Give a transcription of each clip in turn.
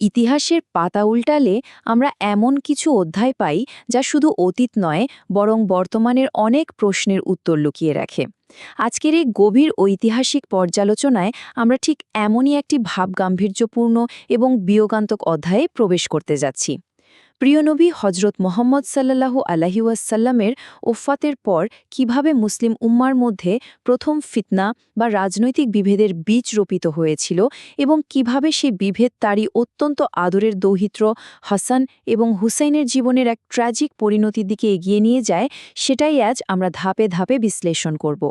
ইতিহাসের পাতা উল্টালে আমরা এমন কিছু অধ্যায় পাই যা শুধু অতীত নয় বরং বর্তমানের অনেক প্রশ্নের উত্তর লুকিয়ে রাখে। আজকের এই গভীর ঐতিহাসিক পর্যালোচনায় আমরা ঠিক এমনই একটি ভাবগাম্ভীর্যপূর্ণ এবং বিয়োগান্তক অধ্যায়ে প্রবেশ করতে যাচ্ছি। প্রিয় নবী হজরত মোহাম্মদ সাল্লাল্লাহু আলাইহি ওয়াসাল্লামের ওফাতের পর কিভাবে মুসলিম উম্মার মধ্যে প্রথম ফিতনা বা রাজনৈতিক বিভেদের বীজ রোপিত হয়েছিল এবং কিভাবে সেই বিভেদ তারই অত্যন্ত আদরের দৌহিত্র হাসান এবং হুসাইনের জীবনের এক ট্র্যাজিক পরিণতির দিকে এগিয়ে নিয়ে যায়, সেটাই আজ আমরা ধাপে ধাপে বিশ্লেষণ করব।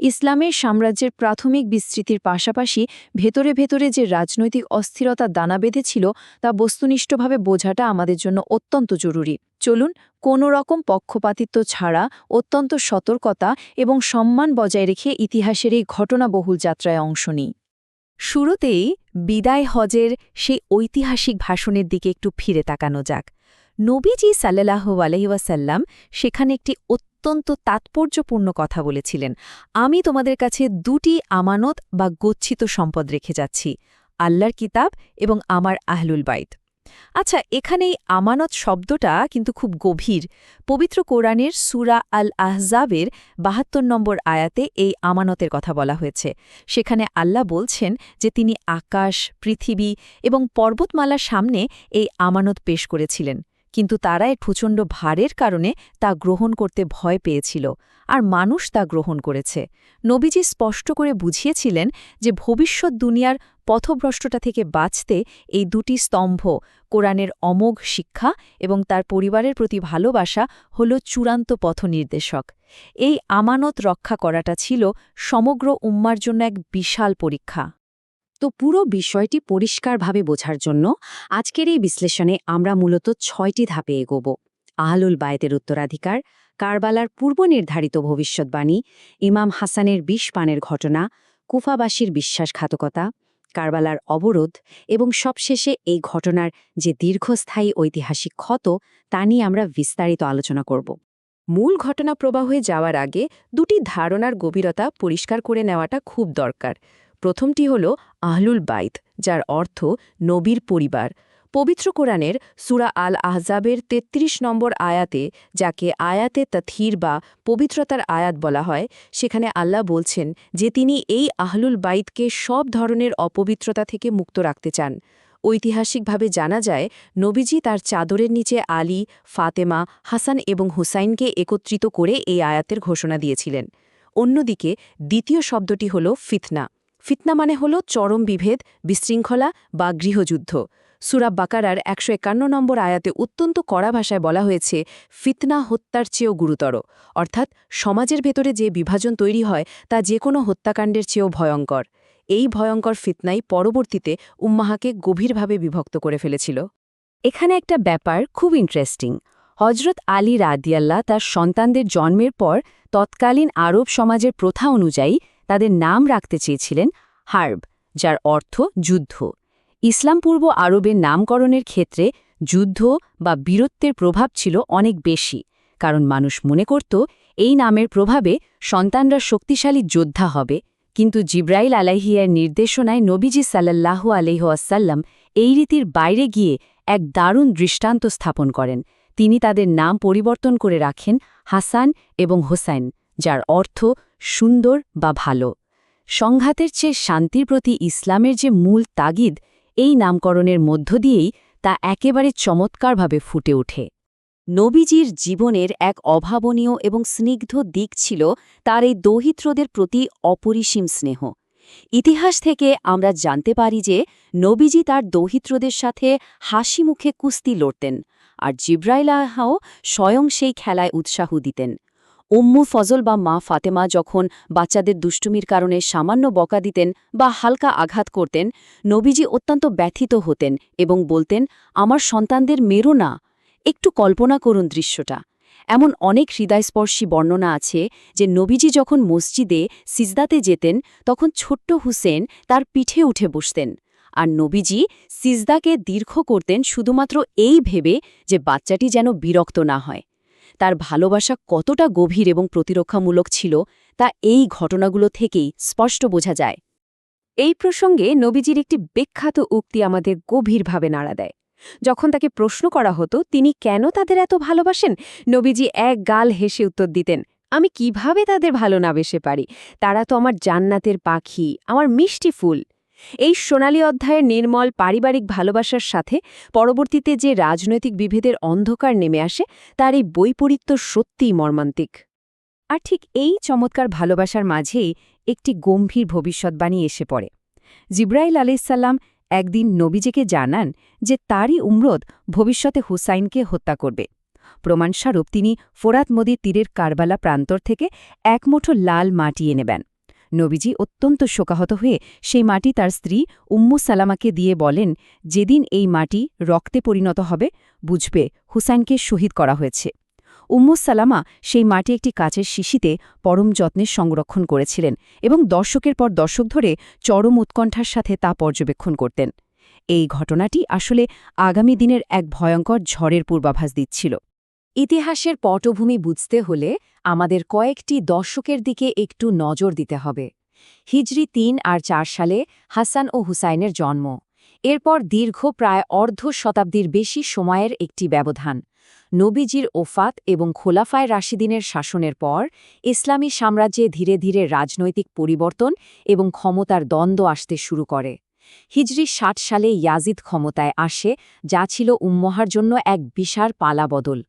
ইসলামের সাম্রাজ্যের প্রাথমিক বিস্তৃতির পাশাপাশি ভেতরে ভেতরে যে রাজনৈতিক অস্থিরতা দানা বেঁধেছিল তা বস্তুনিষ্ঠভাবে বোঝাটা আমাদের জন্য অত্যন্ত জরুরি। চলুন কোনো রকম পক্ষপাতিত্ব ছাড়া অত্যন্ত সতর্কতা এবং সম্মান বজায় রেখে ইতিহাসের এই ঘটনাবহুল যাত্রায় অংশ নিই। শুরুতেই বিদায় হজের সেই ঐতিহাসিক ভাষণের দিকে একটু ফিরে তাকানো যাক। নবীজি সাল্লাল্লাহু আলাইহি ওয়াসাল্লাম সেখানে একটি অত্যন্ত তাৎপর্যপূর্ণ কথা বলেছিলেন। আমি তোমাদের কাছে দুটি আমানত বা গচ্ছিত সম্পদ রেখে যাচ্ছি, আল্লাহর কিতাব এবং আমার আহলুল বাইত। আচ্ছা, এখানে এই আমানত শব্দটা কিন্তু খুব গভীর। পবিত্র কোরআনের সূরা আল আহজাবের ৭২ নম্বর আয়াতে এই আমানতের কথা বলা হয়েছে। সেখানে আল্লাহ বলছেন যে তিনি আকাশ, পৃথিবী এবং পর্বতমালার সামনে এই আমানত পেশ করেছিলেন, কিন্তু তারা এর প্রচণ্ড ভারের কারণে তা গ্রহণ করতে ভয় পেয়েছিল, আর মানুষ তা গ্রহণ করেছে। নবীজি স্পষ্ট করে বুঝিয়েছিলেন যে ভবিষ্যৎ দুনিয়ার পথভ্রষ্টতা থেকে বাঁচতে এই দুটি স্তম্ভ, কোরআনের অমোঘ শিক্ষা এবং তার পরিবারের প্রতি ভালোবাসা, হল চূড়ান্ত পথনির্দেশক। এই আমানত রক্ষা করাটা ছিল সমগ্র উম্মার জন্য এক বিশাল পরীক্ষা। তো পুরো বিষয়টি পরিষ্কারভাবে বোঝার জন্য আজকের এই বিশ্লেষণে আমরা মূলত ৬টি ধাপে এগোব। আহলুল বায়তের উত্তরাধিকার, কারবালার পূর্বনির্ধারিত ভবিষ্যৎবাণী, ইমাম হাসানের বিষ পানের ঘটনা, কুফাবাসীর বিশ্বাসঘাতকতা, কারবালার অবরোধ এবং সবশেষে এই ঘটনার যে দীর্ঘস্থায়ী ঐতিহাসিক ক্ষত তা নিয়ে আমরা বিস্তারিত আলোচনা করব। মূল ঘটনা প্রবাহে যাওয়ার আগে দুটি ধারণার গভীরতা পরিষ্কার করে নেওয়াটা খুব দরকার। প্রথমটি হল আহলুল বাইত, যার অর্থ নবীর পরিবার। পবিত্র কোরআনের সূরা আল আহজাবের ৩৩ নম্বর আয়াতে, যাকে আয়াতে তাথহির বা পবিত্রতার আয়াত বলা হয়, সেখানে আল্লাহ বলছেন যে তিনি এই আহলুল বাইতকে সব ধরনের অপবিত্রতা থেকে মুক্ত রাখতে চান। ঐতিহাসিকভাবে জানা যায়, নবীজি তার চাদরের নিচে আলী, ফাতেমা, হাসান এবং হুসাইনকে একত্রিত করে এই আয়াতের ঘোষণা দিয়েছিলেন। অন্যদিকে দ্বিতীয় শব্দটি হল ফিতনা। ফিতনা মানে হল চরম বিভেদ, বিশৃঙ্খলা বা গৃহযুদ্ধ। সূরা বাকারার ১৫১ নম্বর আয়াতে অত্যন্ত কড়া ভাষায় বলা হয়েছে, ফিতনা হত্যার চেয়েও গুরুতর। অর্থাৎ সমাজের ভেতরে যে বিভাজন তৈরি হয় তা যে কোনো হত্যাকাণ্ডের চেয়েও ভয়ঙ্কর। এই ভয়ঙ্কর ফিতনাই পরবর্তীতে উম্মাহকে গভীরভাবে বিভক্ত করে ফেলেছিল। এখানে একটা ব্যাপার খুব ইন্টারেস্টিং। হজরত আলী রাদিয়াল্লাহ তার সন্তানদের জন্মের পর তৎকালীন আরব সমাজের প্রথা অনুযায়ী তাদের নাম রাখতে চেয়েছিলেন হার্ব, যার অর্থ যুদ্ধ। ইসলাম পূর্ব আরবের নামকরণের ক্ষেত্রে যুদ্ধ বা বীরত্বের প্রভাব ছিল অনেক বেশি, কারণ মানুষ মনে করত এই নামের প্রভাবে সন্তানরা শক্তিশালী যোদ্ধা হবে। কিন্তু জিব্রাইল আলাইহির নির্দেশনায় নবীজি সাল্লাল্লাহু আলাইহি ওয়াসাল্লাম এই রীতির বাইরে গিয়ে এক দারুণ দৃষ্টান্ত স্থাপন করেন। তিনি তাদের নাম পরিবর্তন করে রাখেন হাসান এবং হোসাইন, যার অর্থ সুন্দর বা ভালো। সংঘাতের চেয়ে শান্তির প্রতি ইসলামের যে মূল তাগিদ, এই নামকরণের মধ্য দিয়েই তা একেবারে চমৎকারভাবে ফুটে ওঠে। নবীজির জীবনের এক অভাবনীয় এবং স্নিগ্ধ দিক ছিল তার এই দৌহিত্রদের প্রতি অপরিসীম স্নেহ। ইতিহাস থেকে আমরা জানতে পারি যে নবীজি তার দৌহিত্রদের সাথে হাসি মুখে কুস্তি লড়তেন, আর জিব্রাইল আলাইহিও স্বয়ং সেই খেলায় উৎসাহ দিতেন। উম্মু ফজল বা মা ফাতেমা যখন বাচ্চাদের দুষ্টুমির কারণে সামান্য বকা দিতেন বা হালকা আঘাত করতেন, নবীজি অত্যন্ত ব্যথিত হতেন এবং বলতেন, আমার সন্তানদের মেরো না। একটু কল্পনা করুন দৃশ্যটা। এমন অনেক হৃদয়স্পর্শী বর্ণনা আছে যে নবীজি যখন মসজিদে সিজদাতে যেতেন তখন ছোট্ট হুসেন তার পিঠে উঠে বসতেন, আর নবীজি সিজদাকে দীর্ঘ করতেন শুধুমাত্র এই ভেবে যে বাচ্চাটি যেন বিরক্ত না হয়। তার ভালোবাসা কতটা গভীর এবং প্রতিরক্ষামূলক ছিল তা এই ঘটনাগুলো থেকেই স্পষ্ট বোঝা যায়। এই প্রসঙ্গে নবীজির একটি বিখ্যাত উক্তি আমাদের গভীরভাবে নাড়া দেয়। যখন তাকে প্রশ্ন করা হতো তিনি কেন তাদের এত ভালোবাসেন, নবীজি এক গাল হেসে উত্তর দিতেন, আমি কিভাবে তাদের ভালো না বেসে পারি, তারা তো আমার জান্নাতের পাখি, আমার মিষ্টি ফুল। এই সোনালী অধ্যায়ের নির্মল পারিবারিক ভালোবাসার সাথে পরবর্তীতে যে রাজনৈতিক বিভেদের অন্ধকার নেমে আসে তার এই বৈপরীত্য সত্যিই মর্মান্তিক। আর ঠিক এই চমৎকার ভালোবাসার মাঝেই একটি গম্ভীর ভবিষ্যৎবাণী এসে পড়ে। জিব্রাইল আলাইসাল্লাম একদিন নবীজিকে জানান যে তারই উমরত ভবিষ্যতে হুসাইনকে হত্যা করবে। প্রমাণস্বরূপ তিনি ফোরাত নদীর তীরের কারবালা প্রান্তর থেকে এক মুঠো লাল মাটি এনে নেন। নবীজি অত্যন্ত শোকাহত হয়ে সেই মাটি তার স্ত্রী উম্মু সালামাকে দিয়ে বলেন, যেদিন এই মাটি রক্তে পরিণত হবে বুঝবে হুসাইনকে শহীদ করা হয়েছে। উম্মু সালামা সেই মাটি একটি কাচের শিশিতে পরম যত্নে সংরক্ষণ করেছিলেন এবং দশকের পর দশক ধরে চরম উৎকণ্ঠার সাথে তা পর্যবেক্ষণ করতেন। এই ঘটনাটি আসলে আগামী দিনের এক ভয়ঙ্কর ঝড়ের পূর্বাভাস দিচ্ছিল। ইতিহাসের পটভূমি বুঝতে হলে আমাদের কয়েকটি দশকের দিকে একটু নজর দিতে হবে। হিজরি ৩ আর ৪ সালে হাসান ও হুসাইনের জন্ম। এরপর দীর্ঘ প্রায় অর্ধ শতাব্দীর বেশি সময়ের একটি ব্যবধান। নবীজির ওফাত এবং খোলাফায় রাশিদিনের শাসনের পর ইসলামী সাম্রাজ্যে ধীরে ধীরে রাজনৈতিক পরিবর্তন এবং ক্ষমতার দ্বন্দ্ব আসতে শুরু করে। হিজরি ৬০ সালে ইয়াজিদ ক্ষমতায় আসে, যা ছিল উম্মহার জন্য এক বিশাল পালাবদল।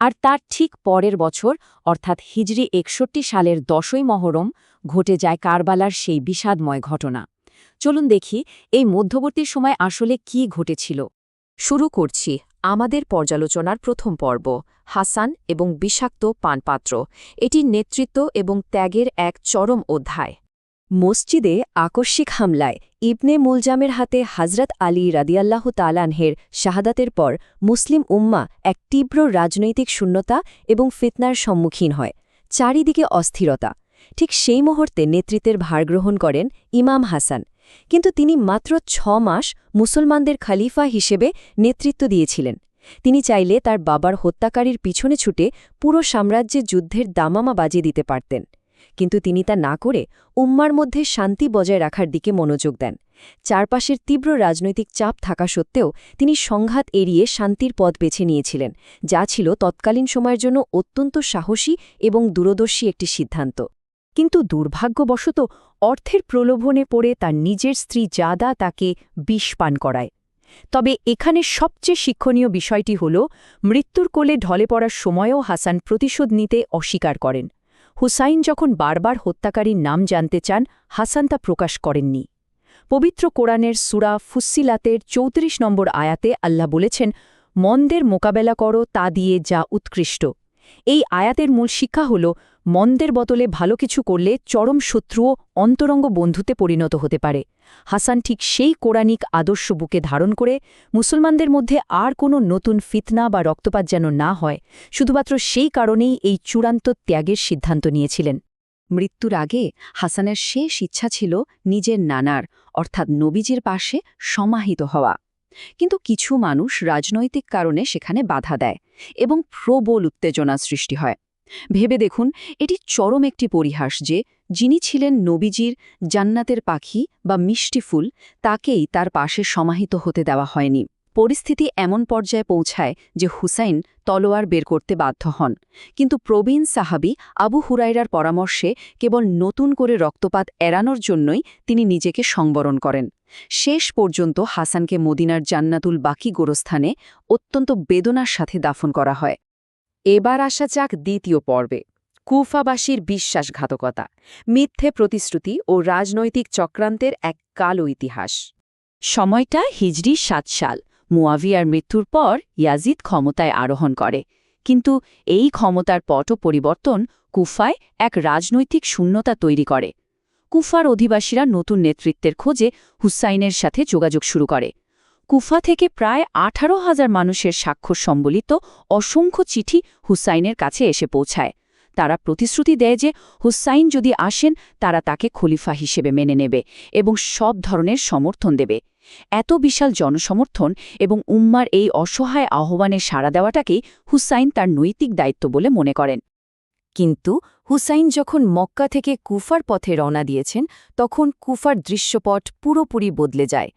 আর তার ঠিক পরের বছর অর্থাৎ হিজরি ৬১ সালের ১০ই মহরম ঘটে যায় কারবালার সেই বিষাদময় ঘটনা। চলুন দেখি এই মধ্যবর্তী সময় আসলে কি ঘটেছিল। শুরু করছি আমাদের পর্যালোচনার প্রথম পর্ব, হাসান এবং বিষাক্ত পানপাত্র। এটির নেতৃত্ব এবং ত্যাগের এক চরম অধ্যায়। মসজিদে আকস্মিক হামলায় ইবনে মুলজামের হাতে হজরত আলী রাদিয়াল্লাহু তাআলার শাহাদাতের পর মুসলিম উম্মা এক তীব্র রাজনৈতিক শূন্যতা এবং ফিতনার সম্মুখীন হয়। চারিদিকে অস্থিরতা। ঠিক সেই মুহূর্তে নেতৃত্বের ভার গ্রহণ করেন ইমাম হাসান। কিন্তু তিনি মাত্র ৬ মাস মুসলমানদের খলিফা হিসেবে নেতৃত্ব দিয়েছিলেন। তিনি চাইলে তার বাবার হত্যাকারীর পিছনে ছুটে পুরো সাম্রাজ্যে যুদ্ধের দামামা বাজিয়ে দিতে পারতেন। কিন্তু তিনি তা না করে উম্মার মধ্যে শান্তি বজায় রাখার দিকে মনোযোগ দেন। চারপাশের তীব্র রাজনৈতিক চাপ থাকা সত্ত্বেও তিনি সংঘাত এড়িয়ে শান্তির পথ বেছে নিয়েছিলেন, যা ছিল তৎকালীন সময়ের জন্য অত্যন্ত সাহসী এবং দূরদর্শী একটি সিদ্ধান্ত। কিন্তু দুর্ভাগ্যবশত অর্থের প্রলোভনে পড়ে তার নিজের স্ত্রী জাদা তাকে বিষ পান করায়। তবে এখানে সবচেয়ে শিক্ষণীয় বিষয়টি হল মৃত্যুর কোলে ঢলে পড়ার সময়ও হাসান প্রতিশোধ নিতে অস্বীকার করেন। হুসাইন যখন বারবার হত্যাকারীর নাম জানতে চান, হাসান তা প্রকাশ করেননি। পবিত্র কোরআনের সূরা ফুস্সিলাতের ৩৪ নম্বর আয়াতে আল্লাহ বলেছেন, মন্দের মোকাবেলা করো তা দিয়ে যা উৎকৃষ্ট। এই আয়াতের মূল শিক্ষা হল মন্দের বদলে ভালো কিছু করলে চরম শত্রুও অন্তরঙ্গ বন্ধুতে পরিণত হতে পারে। হাসান ঠিক সেই কোরআনিক আদর্শ বুকে ধারণ করে মুসলমানদের মধ্যে আর কোনো নতুন ফিতনা বা রক্তপাত যেন না হয়, শুধুমাত্র সেই কারণেই এই চূড়ান্ত ত্যাগের সিদ্ধান্ত নিয়েছিলেন। মৃত্যুর আগে হাসানের শেষ ইচ্ছা ছিল নিজের নানার অর্থাৎ নবীজির পাশে সমাহিত হওয়া। কিন্তু কিছু মানুষ রাজনৈতিক কারণে সেখানে বাধা দেয় এবং প্রবল উত্তেজনা সৃষ্টি হয়। ভেবে দেখুন, এটি চরম একটি পরিহাস যে যিনি ছিলেন নবীজির জান্নাতের পাখি বা মিষ্টি ফুল, তাকেই তার পাশে সমাহিত হতে দেওয়া হয়নি। পরিস্থিতি এমন পর্যায়ে পৌঁছায় যে হুসাইন তলোয়ার বের করতে বাধ্য হন। কিন্তু প্রবীণ সাহাবী আবু হুরায়রার পরামর্শে কেবল নতুন করে রক্তপাত এড়ানোর জন্যই তিনি নিজেকে সংবরণ করেন। শেষ পর্যন্ত হাসানকে মদিনার জান্নাতুল বাকি গোরস্থানে অত্যন্ত বেদনার সাথে দাফন করা হয়। এবার আসা যাক দ্বিতীয় পর্বে, কুফাবাসীর বিশ্বাসঘাতকতা, মিথ্যে প্রতিশ্রুতি ও রাজনৈতিক চক্রান্তের এক কালো ইতিহাস। সময়টা হিজরি ৭ সাল। মুয়াবিয়ার মৃত্যুর পর ইয়াজিদ ক্ষমতায় আরোহণ করে। কিন্তু এই ক্ষমতার পট পরিবর্তন কুফায় এক রাজনৈতিক শূন্যতা তৈরি করে। কুফার অধিবাসীরা নতুন নেতৃত্বের খোঁজে হুসাইনের সাথে যোগাযোগ শুরু করে। কুফা থেকে প্রায় ১৮,০০০ মানুষের স্বাক্ষর সম্বলিত অসংখ্য চিঠি হুসাইনের কাছে এসে পৌঁছায়। তারা প্রতিশ্রুতি দেয় যে হুসাইন যদি আসেন তারা তাকে খলিফা হিসেবে মেনে নেবে এবং সব ধরনের সমর্থন দেবে। এত বিশাল জনসমর্থন এবং উম্মার এই অসহায় আহ্বানে সাড়া দেওয়াটাকেই হুসাইন তার নৈতিক দায়িত্ব বলে মনে করেন। কিন্তু হুসাইন যখন মক্কা থেকে কুফার পথে রওনা দিয়েছেন তখন কুফার দৃশ্যপট পুরোপুরি বদলে যায়।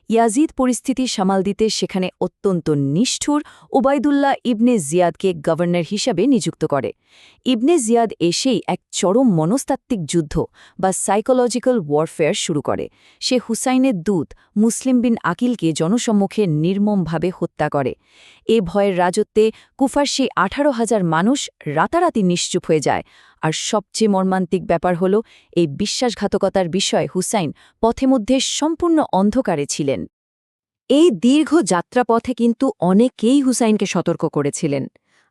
ইয়াজিদ পরিস্থিতি সামাল দিতে সেখানে অত্যন্ত নিষ্ঠুর ওবায়দুল্লাহ ইবনে জিয়াদকে গভর্নর হিসাবে নিযুক্ত করে। ইবনে জিয়াদ এসেই এক চরম মনস্তাত্ত্বিক যুদ্ধ বা সাইকোলজিক্যাল ওয়ারফেয়ার শুরু করে। সে হুসাইনের দূত মুসলিম বিন আকিলকে জনসম্মুখে নির্মমভাবে হত্যা করে। এ ভয়ের রাজত্বে কুফার সেই 18,000 মানুষ রাতারাতি নিশ্চুপ হয়ে যায়। আর সবচেয়ে মর্মান্তিক ব্যাপার হল এই বিশ্বাসঘাতকতার বিষয়ে হুসাইন পথে মধ্যে সম্পূর্ণ অন্ধকারে ছিলেন। এই দীর্ঘ যাত্রাপথে কিন্তু অনেকেই হুসাইনকে সতর্ক করেছিলেন।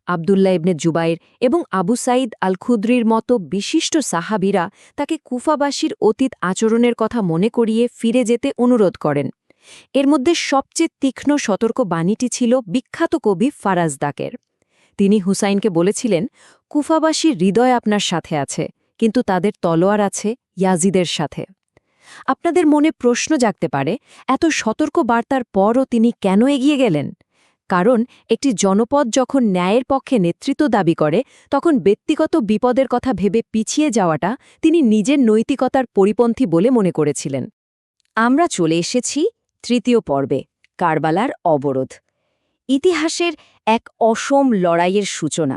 আবদুল্লাহ ইবনে জুবাইর এবং আবু সাঈদ আল খুদ্রির মতো বিশিষ্ট সাহাবীরা তাকে কুফাবাসীর অতীত আচরণের কথা মনে করিয়ে ফিরে যেতে অনুরোধ করেন। এর মধ্যে সবচেয়ে তীক্ষ্ণ সতর্ক বাণীটি ছিল বিখ্যাত কবি ফারাজদাকের। তিনি হুসাইনকে বলেছিলেন, কুফাবাসীর হৃদয় আপনার সাথে আছে, কিন্তু তাদের তলোয়ার আছে ইয়াজিদের সাথে। আপনাদের মনে প্রশ্ন জাগতে পারে, এত সতর্ক বার্তার পরও তিনি কেন এগিয়ে গেলেন? কারণ একটি জনপদ যখন ন্যায়ের পক্ষে নেতৃত্ব দাবি করে তখন ব্যক্তিগত বিপদের কথা ভেবে পিছিয়ে যাওয়াটা তিনি নিজের নৈতিকতার পরিপন্থী বলে মনে করেছিলেন। আমরা চলে এসেছি তৃতীয় পর্বে, কারবালার অবরোধ। ইতিহাসের এক অসম লড়াইয়ের সূচনা।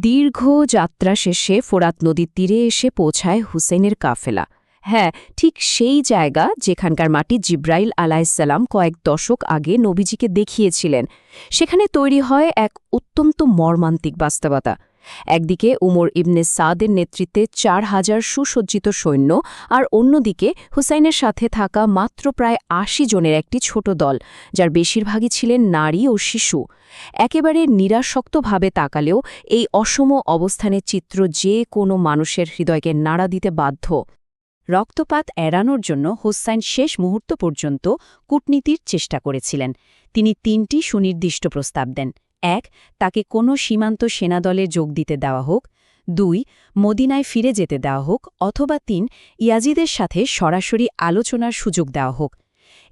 দীর্ঘ যাত্রা শেষে ফোরাত নদীর তীরে এসে পৌঁছায় হুসেনের কাফেলা। হ্যাঁ, ঠিক সেই জায়গা যেখানকার মাটি জিব্রাইল আলাইসাল্লাম কয়েক দশক আগে নবীজিকে দেখিয়েছিলেন। সেখানে তৈরি হয় এক অত্যন্ত মর্মান্তিক বাস্তবতা। একদিকে উমর ইবনে সাদের নেতৃত্বে 4,000 সুসজ্জিত সৈন্য, আর অন্যদিকে হুসাইনের সাথে থাকা মাত্র প্রায় 80 জনের একটি ছোট দল, যার বেশিরভাগই ছিলেন নারী ও শিশু। একেবারে নিরাসক্তভাবে তাকালেও এই অসম অবস্থানের চিত্র যে কোনো মানুষের হৃদয়কে নাড়া দিতে বাধ্য। রক্তপাত এড়ানোর জন্য হুসাইন শেষ মুহূর্ত পর্যন্ত কূটনীতির চেষ্টা করেছিলেন। তিনি 3টি সুনির্দিষ্ট প্রস্তাব দেন। 1. তাকে কোনো সীমান্ত সেনাদলে যোগ দিতে দেওয়া হোক। 2. মদিনায় ফিরে যেতে দেওয়া হোক, অথবা 3. ইয়াজিদের সাথে সরাসরি আলোচনার সুযোগ দেওয়া হোক।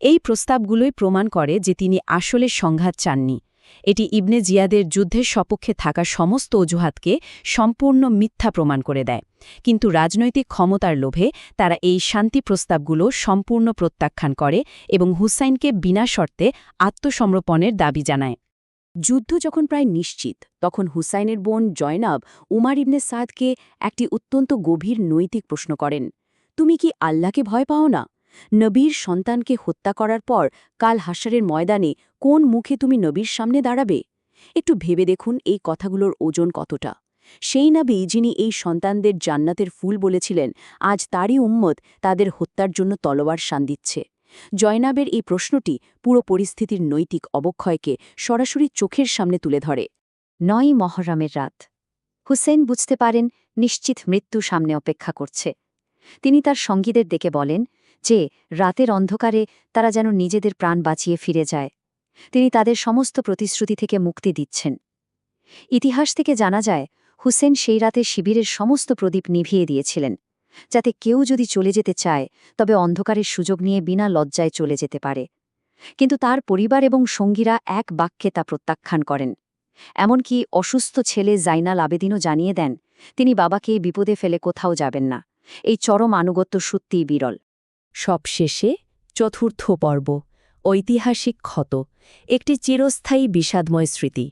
এই প্রস্তাবগুলোই প্রমাণ করে যে তিনি আসলে সংঘাত চাননি। এটি ইবনে জিয়াদের যুদ্ধের সপক্ষে থাকা সমস্ত অজুহাতকে সম্পূর্ণ মিথ্যা প্রমাণ করে দেয়। কিন্তু রাজনৈতিক ক্ষমতার লোভে তারা এই শান্তি প্রস্তাবগুলো সম্পূর্ণ প্রত্যাখ্যান করে এবং হুসাইনকে বিনা শর্তে আত্মসমর্পণের দাবি জানায়। যুদ্ধ যখন প্রায় নিশ্চিত, তখন হুসাইনের বোন জয়নাব উমার ইবনে সাদকে একটি অত্যন্ত গভীর নৈতিক প্রশ্ন করেন। তুমি কি আল্লাহকে ভয় পাও না? নবীর সন্তানকে হত্যা করার পর কাল হাশরের ময়দানে কোন মুখে তুমি নবীর সামনে দাঁড়াবে? একটু ভেবে দেখুন এই কথাগুলোর ওজন কতটা। সেই নবী যিনি এই সন্তানদের জান্নাতের ফুল বলেছিলেন, আজ তারই উম্মত তাদের হত্যার জন্য তলোয়ার শান দিচ্ছে। জয়নাবের এই প্রশ্নটি পুরো পরিস্থিতির নৈতিক অবক্ষয়কে সরাসরি চোখের সামনে তুলে ধরে। 9 মহরমের রাত। হুসেন বুঝতে পারেন নিশ্চিত মৃত্যু সামনে অপেক্ষা করছে। তিনি তার সঙ্গীদের ডেকে বলেন যে রাতের অন্ধকারে তারা যেন নিজেদের প্রাণ বাঁচিয়ে ফিরে যায়। তিনি তাদের সমস্ত প্রতিশ্রুতি থেকে মুক্তি দিচ্ছেন। ইতিহাস থেকে জানা যায়, হুসেন সেই রাতে শিবিরের সমস্ত প্রদীপ নিভিয়ে দিয়েছিলেন, যাতে কেউ যদি চলে যেতে চায় তবে অন্ধকারের সুযোগ নিয়ে বিনা লজ্জায় চলে যেতে পারে। কিন্তু তার পরিবার এবং সঙ্গীরা এক বাক্যে তা প্রত্যাখ্যান করেন। এমনকি অসুস্থ ছেলে জাইনাল আবেদিনও জানিয়ে দেন তিনি বাবাকে বিপদে ফেলে কোথাও যাবেন না। এই চরম আনুগত্য সত্যিই বিরল। সবশেষে চতুর্থ পর্ব, ঐতিহাসিক ক্ষত, একটি চিরস্থায়ী বিষাদময় স্মৃতি।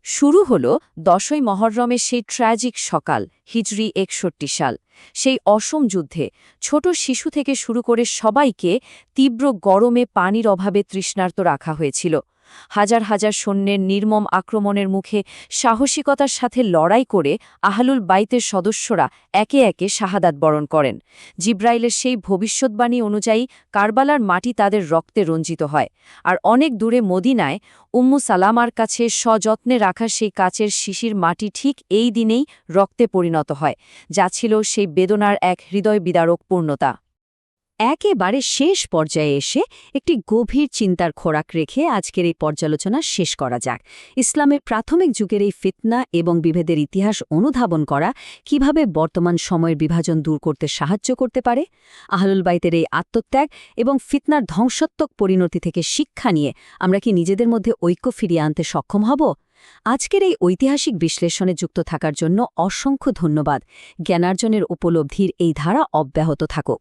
শুরু হল 10ই মহররমের সেই ট্র্যাজিক সকাল, হিজরি 61 সাল। সেই অসম যুদ্ধে ছোট শিশু থেকে শুরু করে সবাইকে তীব্র গরমে পানির অভাবে তৃষ্ণার্ত রাখা হয়েছিল। হাজার হাজার সৈন্যের নির্মম আক্রমণের মুখে সাহসিকতার সাথে লড়াই করে আহলুল বাইতের সদস্যরা একে একে শাহাদাত বরণ করেন। জিব্রাইলের সেই ভবিষ্যৎবাণী অনুযায়ী কারবালার মাটি তাদের রক্তে রঞ্জিত হয়। আর অনেক দূরে মদিনায় উম্মু সালামার কাছে সযত্নে রাখা সেই কাচের শিশির মাটি ঠিক এই দিনেই রক্তে পরিণত হয়, যা ছিল সেই বেদনার এক হৃদয় বিদারক পূর্ণতা। একেবারে শেষ পর্যায়ে এসে একটি গভীর চিন্তার খোরাক রেখে আজকের এই পর্যালোচনা শেষ করা যাক। ইসলামের প্রাথমিক যুগের এই ফিতনা এবং বিভেদের ইতিহাস অনুধাবন করা কিভাবে বর্তমান সময়ের বিভাজন দূর করতে সাহায্য করতে পারে। আহলুল বাইতের এই আত্মত্যাগ এবং ফিতনার ধ্বংসাত্মক পরিণতি থেকে শিক্ষা নিয়ে আমরা কি নিজেদের মধ্যে ঐক্য ফিরিয়ে আনতে সক্ষম হব? আজকের এই ঐতিহাসিক বিশ্লেষণে যুক্ত থাকার জন্য অসংখ্য ধন্যবাদ। জ্ঞানার্জনের উপলব্ধির এই ধারা অব্যাহত থাকুক।